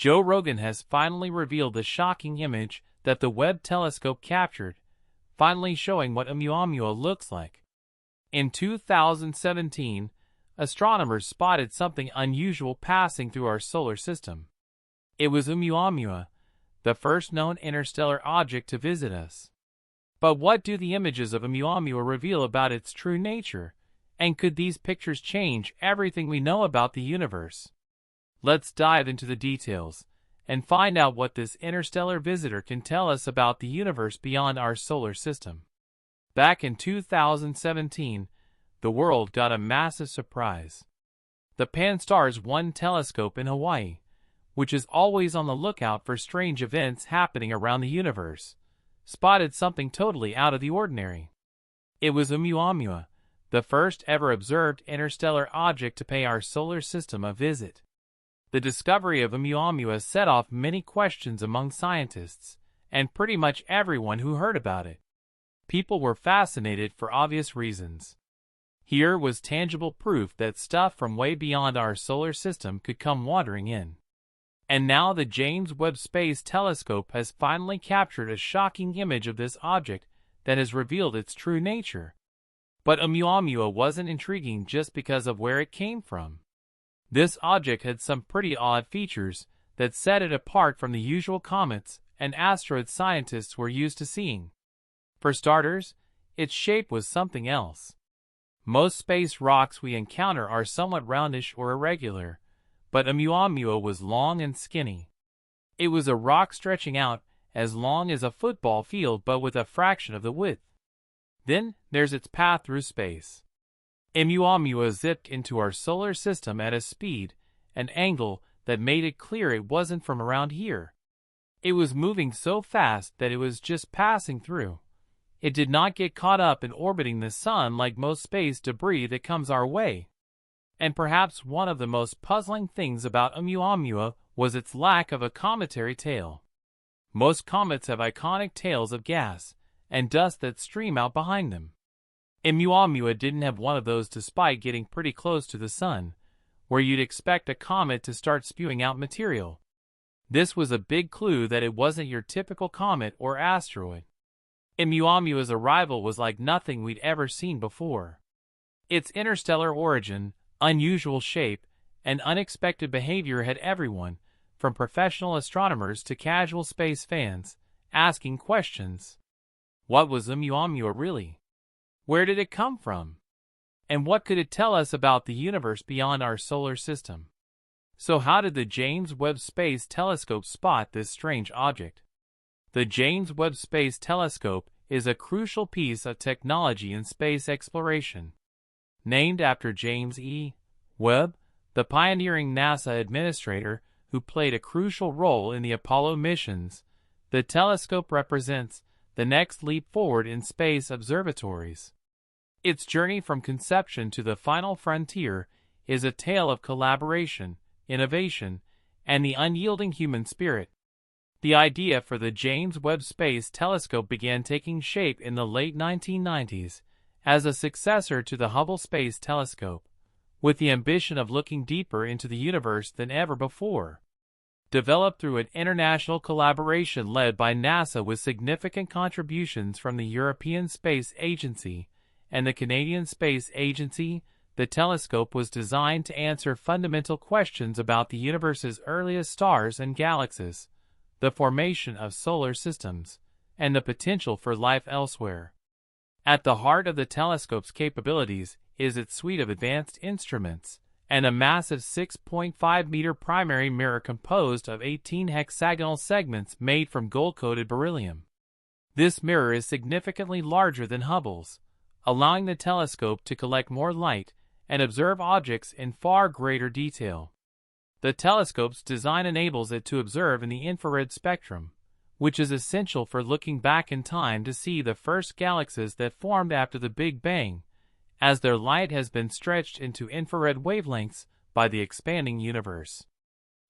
Joe Rogan has finally revealed the shocking image that the Webb telescope captured, finally showing what Oumuamua looks like. In 2017, astronomers spotted something unusual passing through our solar system. It was Oumuamua, the first known interstellar object to visit us. But what do the images of Oumuamua reveal about its true nature, and could these pictures change everything we know about the universe? Let's dive into the details and find out what this interstellar visitor can tell us about the universe beyond our solar system. Back in 2017, the world got a massive surprise. The Pan-STARRS 1 telescope in Hawaii, which is always on the lookout for strange events happening around the universe, spotted something totally out of the ordinary. It was Oumuamua, the first ever observed interstellar object to pay our solar system a visit. The discovery of Oumuamua set off many questions among scientists, and pretty much everyone who heard about it. People were fascinated for obvious reasons. Here was tangible proof that stuff from way beyond our solar system could come wandering in. And now the James Webb Space Telescope has finally captured a shocking image of this object that has revealed its true nature. But Oumuamua wasn't intriguing just because of where it came from. This object had some pretty odd features that set it apart from the usual comets and asteroids scientists were used to seeing. For starters, its shape was something else. Most space rocks we encounter are somewhat roundish or irregular, but Oumuamua was long and skinny. It was a rock stretching out as long as a football field but with a fraction of the width. Then there's its path through space. Oumuamua zipped into our solar system at a speed and angle that made it clear it wasn't from around here. It was moving so fast that it was just passing through. It did not get caught up in orbiting the sun like most space debris that comes our way. And perhaps one of the most puzzling things about Oumuamua was its lack of a cometary tail. Most comets have iconic tails of gas and dust that stream out behind them. Oumuamua didn't have one of those despite getting pretty close to the sun, where you'd expect a comet to start spewing out material. This was a big clue that it wasn't your typical comet or asteroid. Oumuamua's arrival was like nothing we'd ever seen before. Its interstellar origin, unusual shape, and unexpected behavior had everyone, from professional astronomers to casual space fans, asking questions. What was Oumuamua really? Where did it come from? And what could it tell us about the universe beyond our solar system? So how did the James Webb Space Telescope spot this strange object? The James Webb Space Telescope is a crucial piece of technology in space exploration. Named after James E. Webb, the pioneering NASA administrator who played a crucial role in the Apollo missions, the telescope represents the next leap forward in space observatories. Its journey from conception to the final frontier is a tale of collaboration, innovation, and the unyielding human spirit. The idea for the James Webb Space Telescope began taking shape in the late 1990s as a successor to the Hubble Space Telescope, with the ambition of looking deeper into the universe than ever before. Developed through an international collaboration led by NASA with significant contributions from the European Space Agency and the Canadian Space Agency, the telescope was designed to answer fundamental questions about the universe's earliest stars and galaxies, the formation of solar systems, and the potential for life elsewhere. At the heart of the telescope's capabilities is its suite of advanced instruments, and a massive 6.5-meter primary mirror composed of 18 hexagonal segments made from gold-coated beryllium. This mirror is significantly larger than Hubble's, allowing the telescope to collect more light and observe objects in far greater detail. The telescope's design enables it to observe in the infrared spectrum, which is essential for looking back in time to see the first galaxies that formed after the Big Bang, as their light has been stretched into infrared wavelengths by the expanding universe.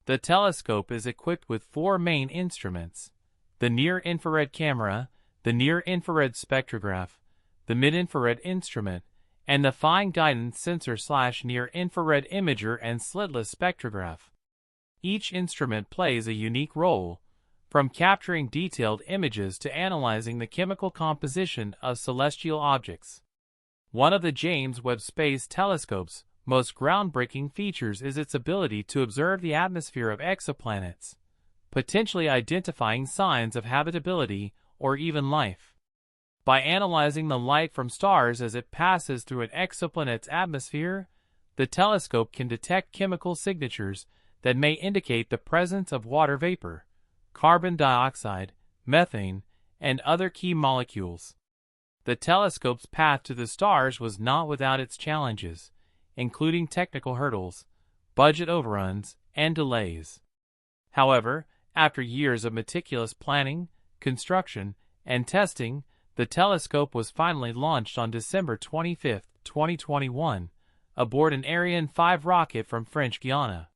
The telescope is equipped with 4 main instruments: the near-infrared camera, the near-infrared spectrograph, the mid-infrared instrument, and the fine guidance sensor/near-infrared imager and slitless spectrograph. Each instrument plays a unique role, from capturing detailed images to analyzing the chemical composition of celestial objects. One of the James Webb Space Telescope's most groundbreaking features is its ability to observe the atmosphere of exoplanets, potentially identifying signs of habitability or even life. By analyzing the light from stars as it passes through an exoplanet's atmosphere, the telescope can detect chemical signatures that may indicate the presence of water vapor, carbon dioxide, methane, and other key molecules. The telescope's path to the stars was not without its challenges, including technical hurdles, budget overruns, and delays. However, after years of meticulous planning, construction, and testing, the telescope was finally launched on December 25, 2021, aboard an Ariane 5 rocket from French Guiana.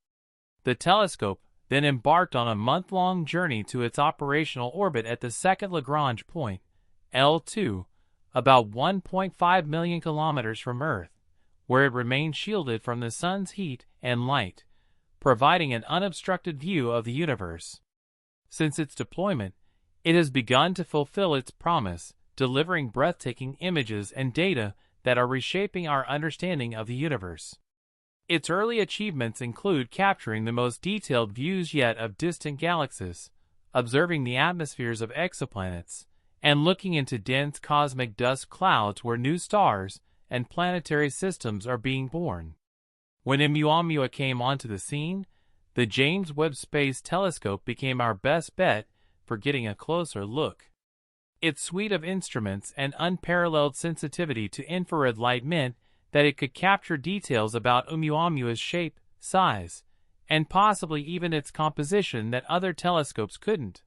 The telescope then embarked on a month-long journey to its operational orbit at the second Lagrange point, L2, about 1.5 million kilometers from Earth, where it remained shielded from the sun's heat and light, providing an unobstructed view of the universe. Since its deployment, it has begun to fulfill its promise, delivering breathtaking images and data that are reshaping our understanding of the universe. Its early achievements include capturing the most detailed views yet of distant galaxies, observing the atmospheres of exoplanets, and looking into dense cosmic dust clouds where new stars and planetary systems are being born. When Oumuamua came onto the scene, the James Webb Space Telescope became our best bet for getting a closer look. Its suite of instruments and unparalleled sensitivity to infrared light meant that it could capture details about Oumuamua's shape, size, and possibly even its composition that other telescopes couldn't.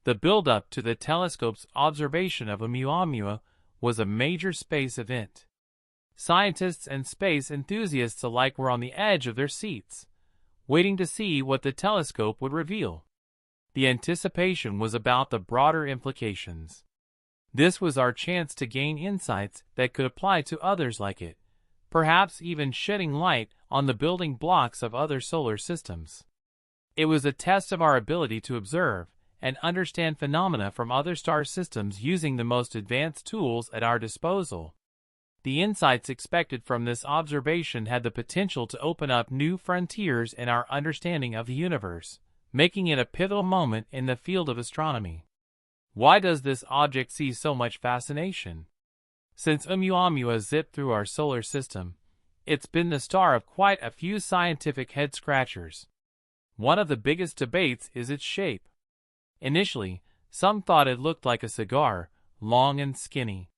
The build-up to the telescope's observation of Oumuamua was a major space event. Scientists and space enthusiasts alike were on the edge of their seats, waiting to see what the telescope would reveal. The anticipation was about the broader implications. This was our chance to gain insights that could apply to others like it, perhaps even shedding light on the building blocks of other solar systems. It was a test of our ability to observe and understand phenomena from other star systems using the most advanced tools at our disposal. The insights expected from this observation had the potential to open up new frontiers in our understanding of the universe, making it a pivotal moment in the field of astronomy. Why does this object see so much fascination? Since Oumuamua zipped through our solar system, it's been the star of quite a few scientific head-scratchers. One of the biggest debates is its shape. Initially, some thought it looked like a cigar, long and skinny.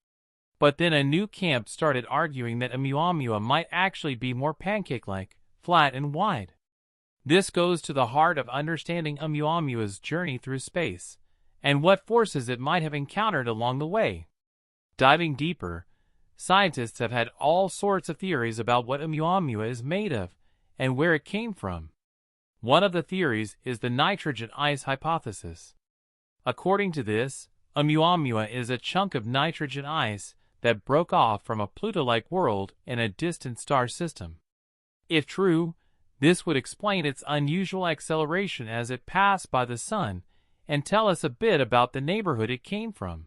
But then a new camp started arguing that Oumuamua might actually be more pancake-like, flat and wide. This goes to the heart of understanding Oumuamua's journey through space, and what forces it might have encountered along the way. Diving deeper, scientists have had all sorts of theories about what Oumuamua is made of and where it came from. One of the theories is the nitrogen ice hypothesis. According to this, Oumuamua is a chunk of nitrogen ice that broke off from a Pluto-like world in a distant star system. If true, this would explain its unusual acceleration as it passed by the Sun and tell us a bit about the neighborhood it came from.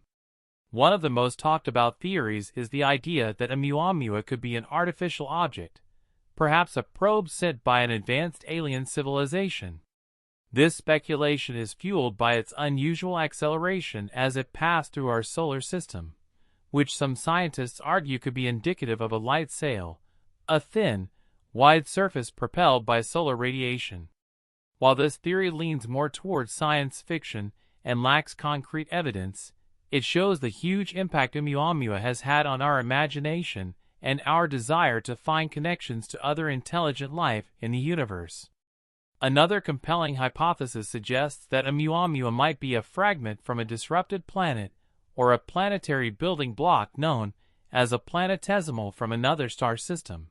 One of the most talked about theories is the idea that Oumuamua could be an artificial object, perhaps a probe sent by an advanced alien civilization. This speculation is fueled by its unusual acceleration as it passed through our solar system, which some scientists argue could be indicative of a light sail, a thin, wide surface propelled by solar radiation. While this theory leans more towards science fiction and lacks concrete evidence, it shows the huge impact Oumuamua has had on our imagination and our desire to find connections to other intelligent life in the universe. Another compelling hypothesis suggests that Oumuamua might be a fragment from a disrupted planet or a planetary building block known as a planetesimal from another star system.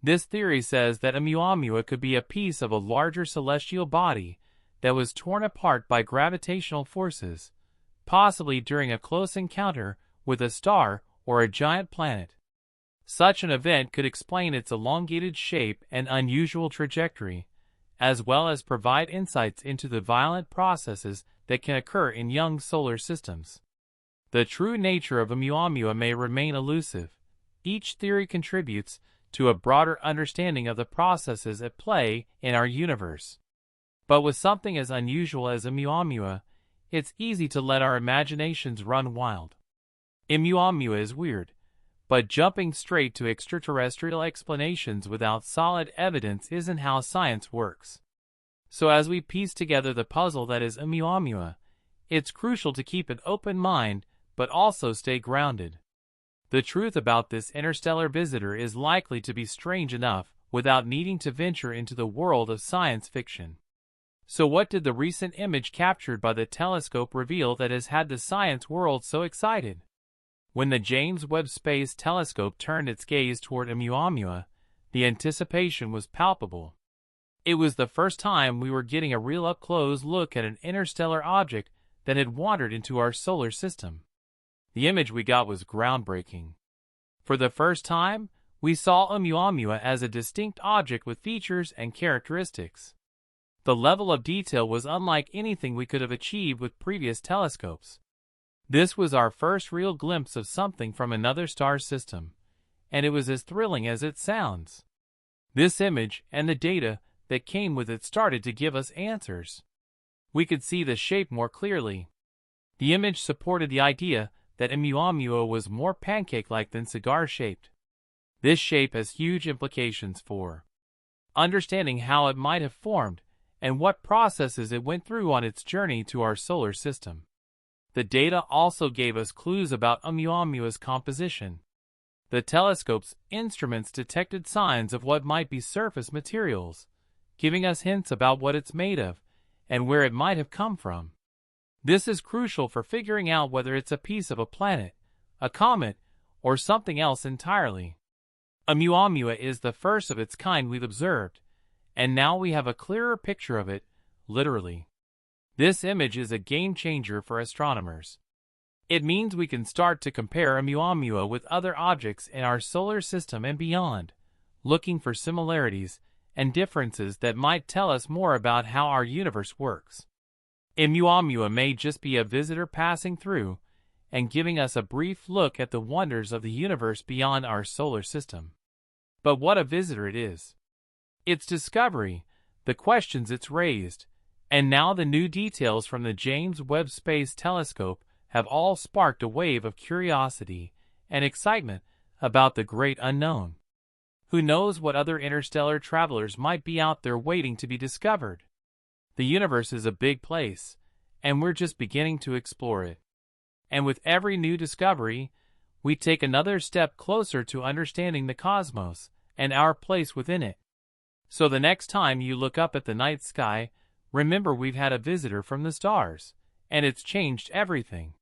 This theory says that Oumuamua could be a piece of a larger celestial body that was torn apart by gravitational forces, possibly during a close encounter with a star or a giant planet. Such an event could explain its elongated shape and unusual trajectory, as well as provide insights into the violent processes that can occur in young solar systems. The true nature of Oumuamua may remain elusive. Each theory contributes to a broader understanding of the processes at play in our universe. But with something as unusual as Oumuamua, it's easy to let our imaginations run wild. Oumuamua is weird, but jumping straight to extraterrestrial explanations without solid evidence isn't how science works. So as we piece together the puzzle that is Oumuamua, it's crucial to keep an open mind but also stay grounded. The truth about this interstellar visitor is likely to be strange enough without needing to venture into the world of science fiction. So what did the recent image captured by the telescope reveal that has had the science world so excited? When the James Webb Space Telescope turned its gaze toward Oumuamua, the anticipation was palpable. It was the first time we were getting a real up-close look at an interstellar object that had wandered into our solar system. The image we got was groundbreaking. For the first time, we saw Oumuamua as a distinct object with features and characteristics. The level of detail was unlike anything we could have achieved with previous telescopes. This was our first real glimpse of something from another star system, and it was as thrilling as it sounds. This image and the data that came with it started to give us answers. We could see the shape more clearly. The image supported the idea that Oumuamua was more pancake-like than cigar-shaped. This shape has huge implications for understanding how it might have formed and what processes it went through on its journey to our solar system. The data also gave us clues about Oumuamua's composition. The telescope's instruments detected signs of what might be surface materials, giving us hints about what it's made of and where it might have come from. This is crucial for figuring out whether it's a piece of a planet, a comet, or something else entirely. Oumuamua is the first of its kind we've observed, and now we have a clearer picture of it, literally. This image is a game-changer for astronomers. It means we can start to compare Oumuamua with other objects in our solar system and beyond, looking for similarities and differences that might tell us more about how our universe works. Oumuamua may just be a visitor passing through and giving us a brief look at the wonders of the universe beyond our solar system. But what a visitor it is! Its discovery, the questions it's raised, and now the new details from the James Webb Space Telescope have all sparked a wave of curiosity and excitement about the great unknown. Who knows what other interstellar travelers might be out there waiting to be discovered? The universe is a big place, and we're just beginning to explore it. And with every new discovery, we take another step closer to understanding the cosmos and our place within it. So the next time you look up at the night sky, remember we've had a visitor from the stars, and it's changed everything.